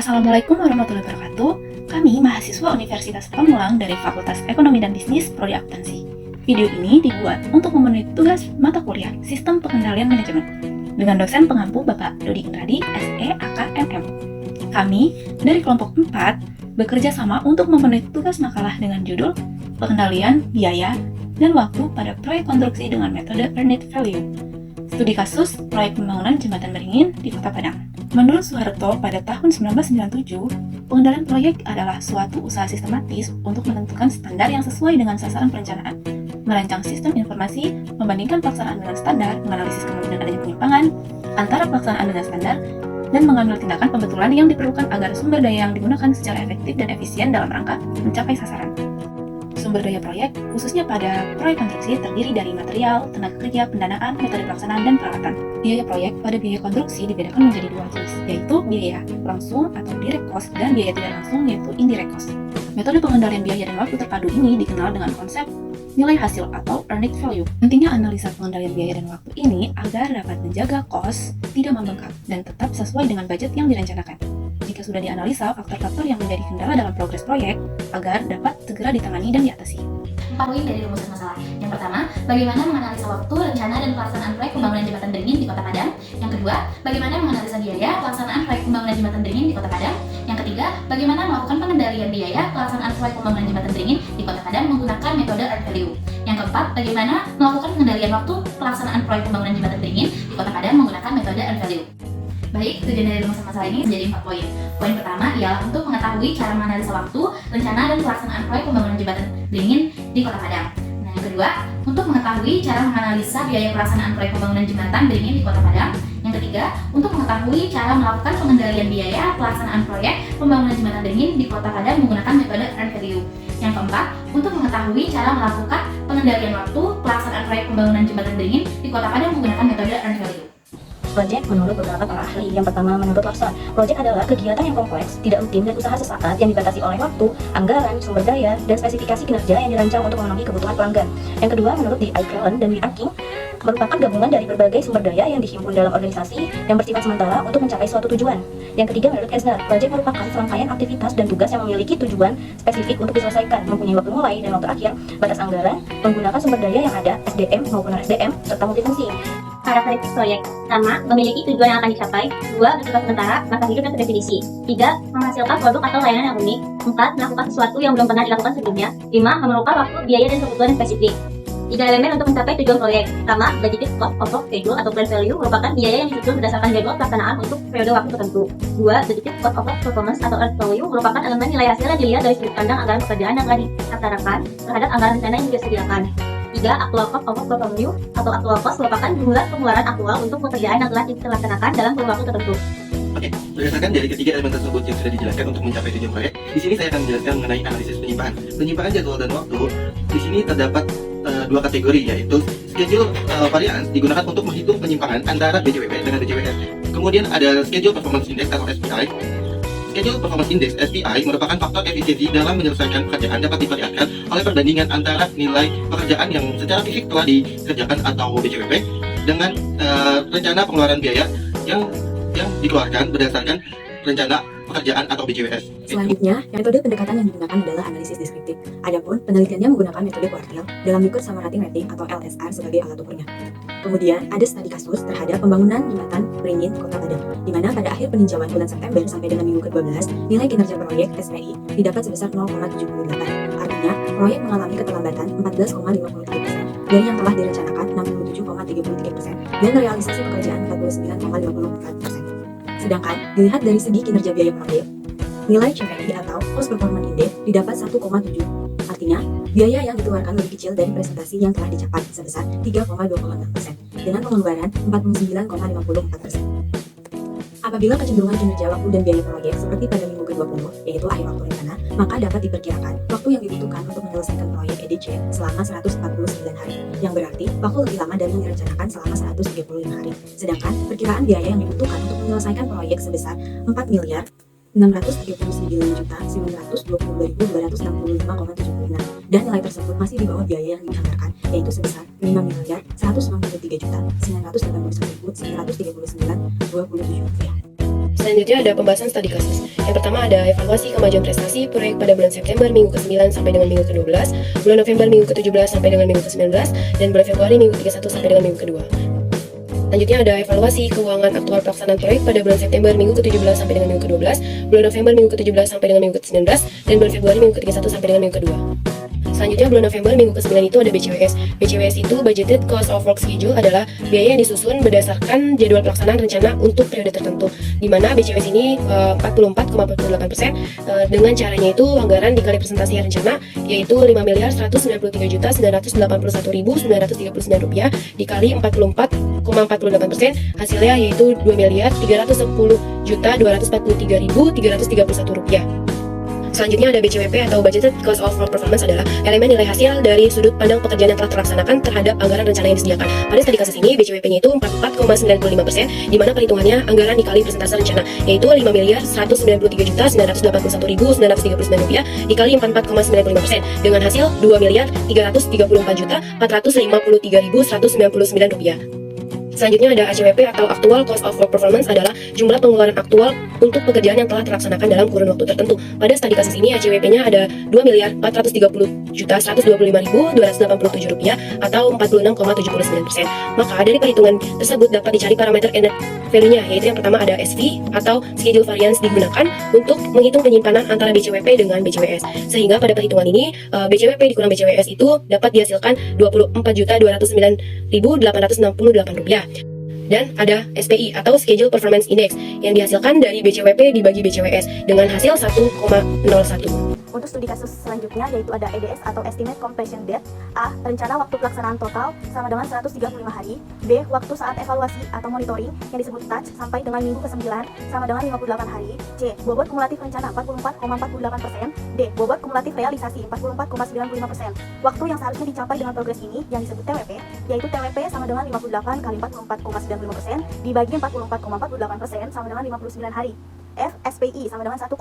Assalamualaikum warahmatullahi wabarakatuh. Kami mahasiswa Universitas Pamulang dari Fakultas Ekonomi dan Bisnis Prodi Akuntansi. Video ini dibuat untuk memenuhi tugas mata kuliah Sistem Pengendalian Manajemen dengan dosen pengampu Bapak Dodi Indradi, SE AKMM. Kami dari kelompok 4 bekerja sama untuk memenuhi tugas makalah dengan judul Pengendalian Biaya dan Waktu pada Proyek Konstruksi dengan Metode Earned Value. Studi kasus proyek pembangunan jembatan beringin di Kota Padang. Menurut Soeharto pada tahun 1997, pengendalian proyek adalah suatu usaha sistematis untuk menentukan standar yang sesuai dengan sasaran perencanaan, merancang sistem informasi, membandingkan pelaksanaan dengan standar, menganalisis kemungkinan adanya penyimpangan antara pelaksanaan dengan standar, dan mengambil tindakan pembetulan yang diperlukan agar sumber daya yang digunakan secara efektif dan efisien dalam rangka mencapai sasaran. Sumber daya proyek, khususnya pada proyek konstruksi, terdiri dari material, tenaga kerja, pendanaan, metode pelaksanaan, dan peralatan. Biaya proyek pada biaya konstruksi dibedakan menjadi dua jenis, yaitu biaya langsung atau direct cost dan biaya tidak langsung yaitu indirect cost. Metode pengendalian biaya dan waktu terpadu ini dikenal dengan konsep nilai hasil atau earned value. Pentingnya analisa pengendalian biaya dan waktu ini agar dapat menjaga cost tidak membengkak dan tetap sesuai dengan budget yang direncanakan. Jika sudah dianalisa faktor-faktor yang menjadi kendala dalam progres proyek agar dapat segera ditangani dan diatasi. 4 poin dari rumusan masalah. Yang pertama, bagaimana menganalisa waktu, rencana, dan pelaksanaan proyek pembangunan jembatan beringin di Kota Padang. Yang kedua, bagaimana menganalisa biaya, pelaksanaan proyek pembangunan jembatan beringin di Kota Padang. Yang ketiga, bagaimana melakukan pengendalian biaya, pelaksanaan proyek pembangunan jembatan beringin di Kota Padang menggunakan metode earned value. Yang keempat, bagaimana melakukan pengendalian waktu, pelaksanaan proyek pembangunan jembatan beringin di Kota Padang menggunakan metode earned value. Baik, tujuan dari rumusan masalah ini menjadi 4 poin. Poin pertama ialah untuk mengetahui cara menganalisa waktu, rencana, dan pelaksanaan proyek pembangunan jembatan beringin di Kota Padang. Nah, yang kedua, untuk mengetahui cara menganalisa biaya pelaksanaan proyek pembangunan jembatan beringin di Kota Padang. Yang ketiga, untuk mengetahui cara melakukan pengendalian biaya pelaksanaan proyek pembangunan jembatan beringin di Kota Padang menggunakan metode earned value. Yang keempat, untuk mengetahui cara melakukan pengendalian waktu pelaksanaan proyek pembangunan jembatan beringin di Kota Padang menggunakan metode earned value. Proyek menurut beberapa para ahli. Yang pertama, menurut Lawson, proyek adalah kegiatan yang kompleks, tidak rutin, dan usaha sesaat yang dibatasi oleh waktu, anggaran, sumber daya, dan spesifikasi kinerja yang dirancang untuk memenuhi kebutuhan pelanggan. Yang kedua, menurut D. Ireland dan W. King, merupakan gabungan dari berbagai sumber daya yang dihimpun dalam organisasi yang bersifat sementara untuk mencapai suatu tujuan. Yang ketiga, menurut Kessner, proyek merupakan serangkaian aktivitas dan tugas yang memiliki tujuan spesifik untuk diselesaikan, mempunyai waktu mulai dan waktu akhir, batas anggaran, menggunakan sumber daya yang ada, SDM maupun RSDM, serta multifungsi. Karakteristik proyek. Pertama, memiliki tujuan yang akan dicapai. 2, bersifat sementara, masa hidup dan terdefinisi. 3, menghasilkan produk atau layanan yang unik. 4, melakukan sesuatu yang belum pernah dilakukan sebelumnya. 5, memerlukan waktu, biaya, dan kebutuhan yang spesifik. 3 elemen untuk mencapai tujuan proyek. Pertama, budgeted cost of schedule atau plan value merupakan biaya yang disusun berdasarkan jadwal pelaksanaan untuk periode waktu tertentu. 2, budgeted cost of performance atau earned value merupakan elemen nilai hasil yang dilihat dari sudut pandang anggaran pekerjaan yang telah dilaksanakan terhadap anggaran rencana yang disediakan. 3, actual cost of value atau actual cost merupakan jumlah pengeluaran aktual untuk pekerjaan yang telah dilaksanakan dalam kurun waktu tertentu. Oke, berdasarkan dari ketiga elemen tersebut yang sudah dijelaskan untuk mencapai tujuan proyek, di sini saya akan menjelaskan mengenai analisis penyimpangan. Penyimpangan jadwal dan waktu, di sini terdapat dua kategori, yaitu schedule variance digunakan untuk menghitung penyimpangan antara BJWP dengan BJWR. Kemudian ada schedule performance index atau SPI. Schedule Performance Index (SPI) merupakan faktor efisiensi dalam menyelesaikan pekerjaan dapat diperlihatkan oleh perbandingan antara nilai pekerjaan yang secara fisik telah dikerjakan atau BJWP dengan rencana pengeluaran biaya yang dikeluarkan berdasarkan rencana pekerjaan atau BJWS. Selanjutnya, metode pendekatan yang digunakan adalah analisis deskriptif. Adapun penelitiannya menggunakan metode kuartil dalam Likert Samaratian Rating atau LSR sebagai alat ukurnya. Kemudian, ada studi kasus terhadap pembangunan jembatan beringin Kota Padang, di mana pada akhir peninjauan bulan September sampai dengan minggu ke-12, nilai kinerja proyek SPI didapat sebesar 0,78. Artinya, proyek mengalami keterlambatan 14,53%, dari yang telah direncanakan 67,33%, dan realisasi pekerjaan 49,54%. Sedangkan, dilihat dari segi kinerja biaya proyek, nilai CPI atau Cost Performance Index didapat 1,7. Artinya, biaya yang dikeluarkan lebih kecil dari presentasi yang telah dicapai sebesar 3,26%, dengan pengeluaran 49,54%. Apabila kecenderungan kinerja waktu dan biaya proyek seperti pada minggu ke-20, yaitu akhir waktu rencana, maka dapat diperkirakan waktu yang dibutuhkan untuk menyelesaikan proyek EDC selama 149 hari, yang berarti waktu lebih lama dari yang direncanakan selama 135 hari. Sedangkan, perkiraan biaya yang dibutuhkan untuk menyelesaikan proyek sebesar 4.639.922.265,76, dan nilai tersebut masih di bawah biaya yang dianggarkan, yaitu sebesar 5.193.989.939,27 rupiah. Selanjutnya ada pembahasan studi kasus. Yang pertama ada evaluasi kemajuan prestasi proyek pada bulan September minggu ke-9 sampai dengan minggu ke-12, bulan November minggu ke-17 sampai dengan minggu ke-19, dan bulan Februari minggu 31 sampai dengan minggu ke-2. Selanjutnya ada evaluasi keuangan aktual pelaksanaan proyek pada bulan September minggu ke-17 sampai dengan minggu ke-12, bulan November minggu ke-17 sampai dengan minggu ke-19, dan bulan Februari minggu ke-31 sampai dengan minggu ke-2. Selanjutnya bulan November minggu ke-9 itu ada BCWS. BCWS itu Budgeted Cost of Work Schedule adalah biaya yang disusun berdasarkan jadwal pelaksanaan rencana untuk periode tertentu, di mana BCWS ini 44,48%. Dengan caranya itu anggaran dikali presentasi rencana yaitu 5.193.981.939 rupiah dikali 44,48%, hasilnya yaitu 2.310.243.331 rupiah. Selanjutnya ada BCWP atau Budgeted Cost of Work Performance adalah elemen nilai hasil dari sudut pandang pekerjaan yang telah terlaksanakan terhadap anggaran rencana yang disediakan. Pada studi kasus ini BCWP-nya itu 44,95%, di mana perhitungannya anggaran dikali persentase rencana yaitu 5.193.981.939 rupiah dikali 44,95% dengan hasil 2.334.453.199 rupiah. Selanjutnya ada ACWP atau Actual Cost of Work Performance adalah jumlah pengeluaran aktual untuk pekerjaan yang telah terlaksanakan dalam kurun waktu tertentu. Pada studi kasus ini ACWP-nya ada 2.430.125.287 rupiah atau 46,79%. Maka dari perhitungan tersebut dapat dicari parameter net value-nya, yaitu yang pertama ada SV atau Schedule Variance digunakan untuk menghitung penyimpanan antara BCWP dengan BCWS. Sehingga pada perhitungan ini BCWP dikurang BCWS itu dapat dihasilkan 24.209.868 rupiah. Dan ada SPI atau Schedule Performance Index yang dihasilkan dari BCWP dibagi BCWS dengan hasil 1,01. Untuk studi kasus selanjutnya yaitu ada EDS atau Estimate Completion Date. A. Rencana waktu pelaksanaan total sama dengan 135 hari. B. Waktu saat evaluasi atau monitoring yang disebut touch sampai dengan minggu ke-9 sama dengan 58 hari. C. Bobot kumulatif rencana 44,48%. D. Bobot kumulatif realisasi 44,95%. Waktu yang seharusnya dicapai dengan progres ini yang disebut TWP, yaitu TWP sama dengan 58 kali 44,95% dibagi 44,48% sama dengan 59 hari. F. SPI sama dengan 1,01.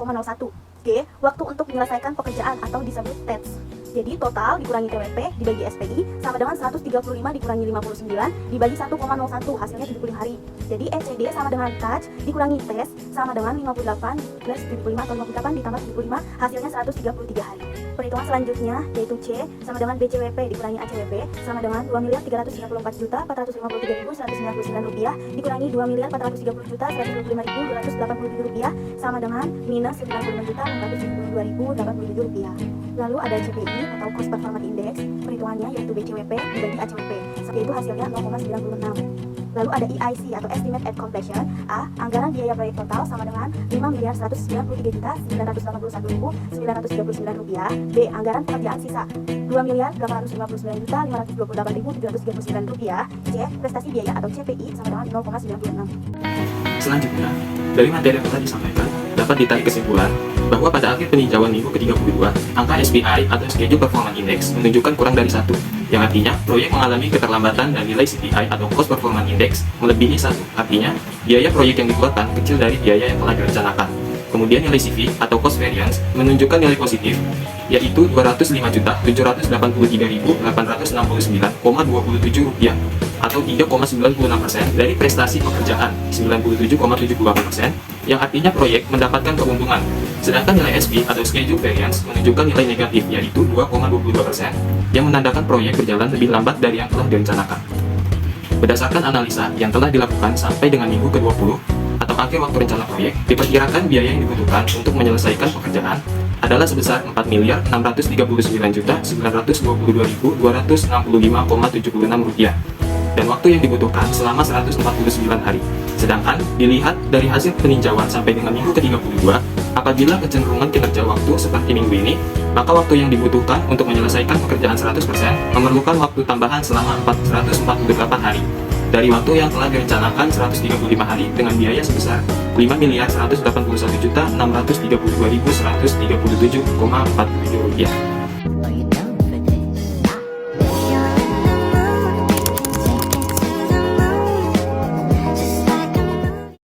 G. Waktu untuk menyelesaikan pekerjaan atau disebut TETS. Jadi total dikurangi TWP dibagi SPI sama dengan 135 dikurangi 59 dibagi 1,01, hasilnya 70 hari. Jadi ECD sama dengan touch dikurangi TES sama dengan 58 plus 75 atau 58 ditambah 75, hasilnya 133 hari. Perhitungan selanjutnya yaitu C sama dengan BCWP dikurangi ACWP sama dengan 2.394.453.199 rupiah dikurangi 2.430.125.287 rupiah sama dengan minus 95.472.087 rupiah. Lalu ada CPI atau Cost Performance Index, perhitungannya yaitu BCWP dibagi ACWP, yaitu hasilnya 0,96. Lalu ada EIC atau Estimate at Completion. A. Anggaran biaya proyek total sama dengan 5.193.981.939 rupiah. B. Anggaran pekerjaan sisa 2.859.528.739 rupiah. C. Prestasi biaya atau CPI sama dengan 0,96. Selanjutnya, dari materi yang telah disampaikan, dapat ditarik kesimpulan bahwa pada akhir peninjauan minggu ke-32, angka SPI atau Schedule Performance Index menunjukkan kurang dari 1, yang artinya proyek mengalami keterlambatan dan nilai CPI atau Cost Performance Index melebihi 1, artinya biaya proyek yang dikeluarkan kecil dari biaya yang telah direncanakan. Kemudian nilai CV atau Cost Variance menunjukkan nilai positif, yaitu 205.783.869,27 rupiah atau 3,96% dari prestasi pekerjaan 97,78%, yang artinya proyek mendapatkan keuntungan. Sedangkan nilai SP atau Schedule Variance menunjukkan nilai negatif, yaitu 2,22%, yang menandakan proyek berjalan lebih lambat dari yang telah direncanakan. Berdasarkan analisa yang telah dilakukan sampai dengan minggu ke-20 atau akhir waktu rencana proyek, diperkirakan biaya yang dibutuhkan untuk menyelesaikan pekerjaan adalah sebesar 4.939.922.265,76 rupiah, dan waktu yang dibutuhkan selama 149 hari. Sedangkan dilihat dari hasil peninjauan sampai dengan minggu ke-32, apabila kecenderungan kinerja waktu seperti minggu ini, maka waktu yang dibutuhkan untuk menyelesaikan pekerjaan 100% memerlukan waktu tambahan selama 448 hari dari waktu yang telah direncanakan 135 hari dengan biaya sebesar 5.181.632.137,47 rupiah.